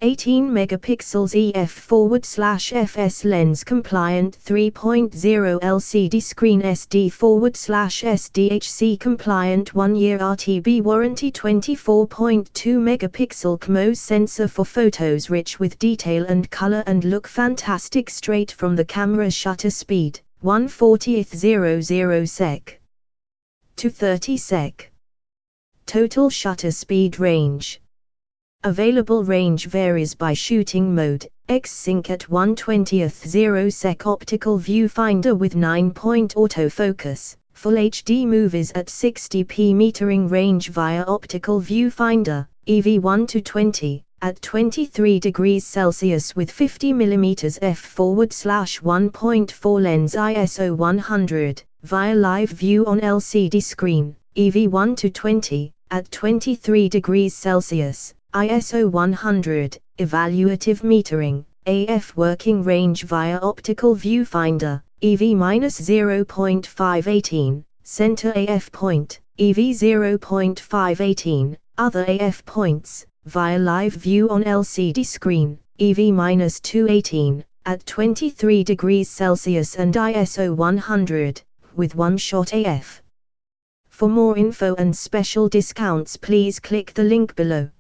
18 megapixels EF/FS lens compliant 3.0 LCD screen SD/SDHC compliant 1 year RTB warranty 24.2 megapixel CMOS sensor for photos rich with detail and color and look fantastic straight from the camera. Shutter speed 1/40 sec to 30 sec. Total shutter speed range. Available range varies by shooting mode, X-Sync at 1/20 sec. Optical viewfinder with 9-point autofocus, Full HD movies at 60p. Metering range via optical viewfinder, EV1-20, at 23 degrees Celsius with 50mm f/1.4 lens ISO 100, via live view on LCD screen, EV1-20, at 23 degrees Celsius. ISO 100, evaluative metering, AF working range via optical viewfinder, EV-0.518, center AF point, EV-0.518, other AF points, via live view on LCD screen, EV-218, at 23 degrees Celsius and ISO 100, with one-shot AF. For more info and special discounts please click the link below.